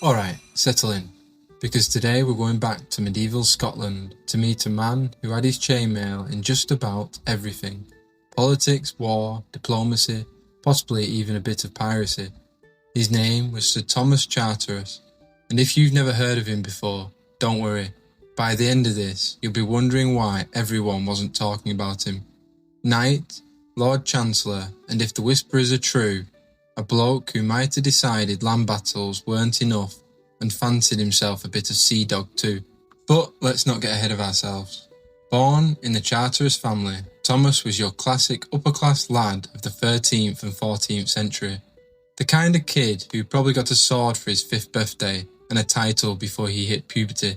Alright, settle in, because today we're going back to medieval Scotland to meet a man who had his chainmail in just about everything. Politics, war, diplomacy, possibly even a bit of piracy. His name was Sir Thomas Charteris, and if you've never heard of him before, don't worry. By the end of this, you'll be wondering why everyone wasn't talking about him. Knight, Lord Chancellor, and if the whispers are true, a bloke who might have decided land battles weren't enough and fancied himself a bit of sea dog too. But let's not get ahead of ourselves. Born in the Charteris family, Thomas was your classic upper-class lad of the 13th and 14th century. The kind of kid who probably got a sword for his 5th birthday and a title before he hit puberty.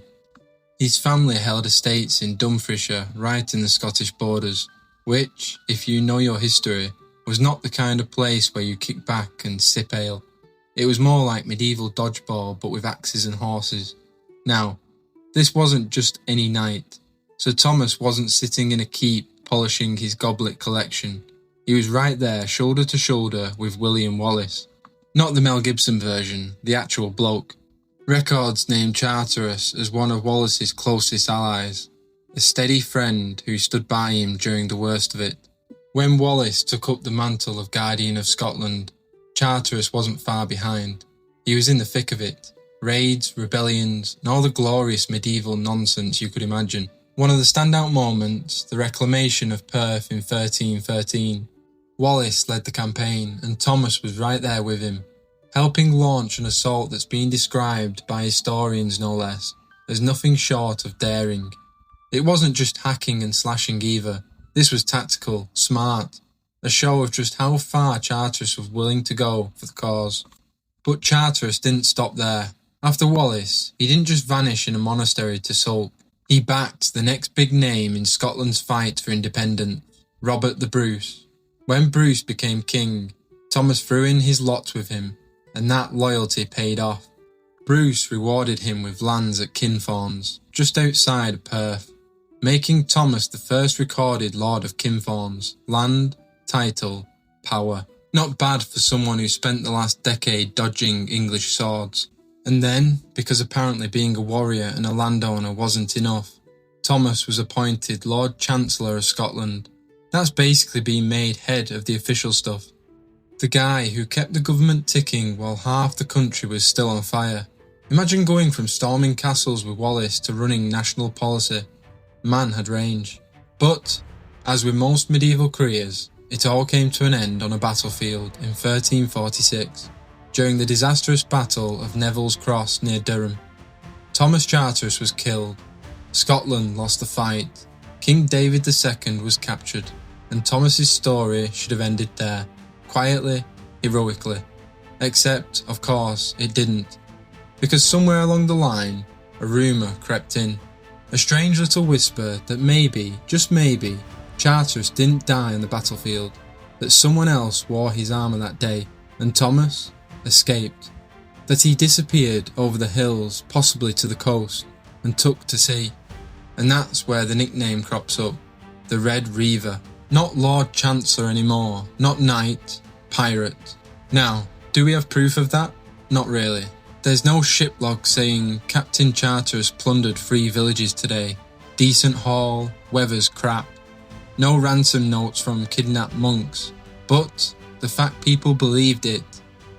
His family held estates in Dumfriesshire, right in the Scottish borders, which, if you know your history, was not the kind of place where you kick back and sip ale. It was more like medieval dodgeball but with axes and horses. Now, this wasn't just any night. Sir Thomas wasn't sitting in a keep polishing his goblet collection. He was right there shoulder to shoulder with William Wallace. Not the Mel Gibson version, the actual bloke. Records named Charteris as one of Wallace's closest allies, a steady friend who stood by him during the worst of it. When Wallace took up the mantle of Guardian of Scotland, Charteris wasn't far behind. He was in the thick of it. Raids, rebellions, and all the glorious medieval nonsense you could imagine. One of the standout moments, the reclamation of Perth in 1313. Wallace led the campaign, and Thomas was right there with him, helping launch an assault that's been described by historians no less as nothing short of daring. It wasn't just hacking and slashing either. This was tactical, smart, a show of just how far Charteris was willing to go for the cause. But Charteris didn't stop there. After Wallace, he didn't just vanish in a monastery to sulk. He backed the next big name in Scotland's fight for independence, Robert the Bruce. When Bruce became king, Thomas threw in his lot with him, and that loyalty paid off. Bruce rewarded him with lands at Kinfauns, just outside of Perth, making Thomas the first recorded Lord of Kinfauns. Land, title, power. Not bad for someone who spent the last decade dodging English swords. And then, because apparently being a warrior and a landowner wasn't enough, Thomas was appointed Lord Chancellor of Scotland. That's basically being made head of the official stuff. The guy who kept the government ticking while half the country was still on fire. Imagine going from storming castles with Wallace to running national policy. Man had range. But, as with most medieval careers, it all came to an end on a battlefield in 1346, during the disastrous Battle of Neville's Cross near Durham. Thomas Charteris was killed, Scotland lost the fight, King David II was captured, and Thomas's story should have ended there, quietly, heroically. Except, of course, it didn't, because somewhere along the line, a rumour crept in. A strange little whisper that maybe, just maybe, Charteris didn't die on the battlefield, that someone else wore his armour that day, and Thomas escaped. That he disappeared over the hills, possibly to the coast, and took to sea. And that's where the nickname crops up, the Red Reaver. Not Lord Chancellor anymore, not Knight, pirate. Now, do we have proof of that? Not really. There's no ship log saying Captain Charteris plundered 3 villages today, decent haul, weather's crap. No ransom notes from kidnapped monks. But the fact people believed it,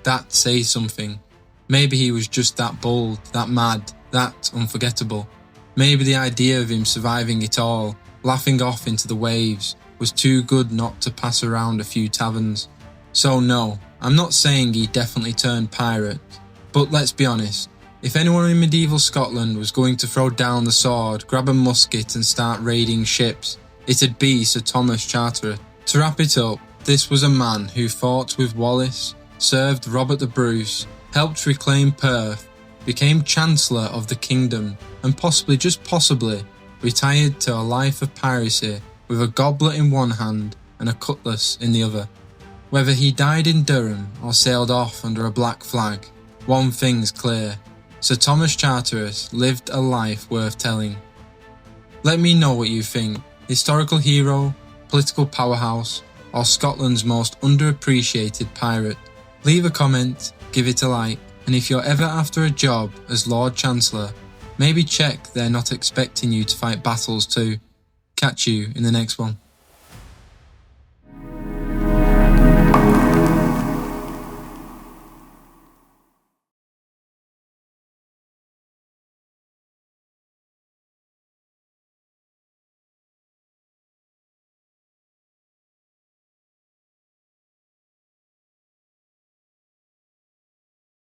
that says something. Maybe he was just that bold, that mad, that unforgettable. Maybe the idea of him surviving it all, laughing off into the waves, was too good not to pass around a few taverns. So no, I'm not saying he definitely turned pirate. But let's be honest, if anyone in medieval Scotland was going to throw down the sword, grab a musket and start raiding ships, it'd be Sir Thomas Charteris. To wrap it up, this was a man who fought with Wallace, served Robert the Bruce, helped reclaim Perth, became Chancellor of the Kingdom, and possibly, just possibly, retired to a life of piracy with a goblet in one hand and a cutlass in the other. Whether he died in Durham or sailed off under a black flag, one thing's clear: Sir Thomas Charteris lived a life worth telling. Let me know what you think. Historical hero, political powerhouse, or Scotland's most underappreciated pirate? Leave a comment, give it a like, And if you're ever after a job as Lord Chancellor, maybe check they're not expecting you to fight battles too. Catch you in the next one.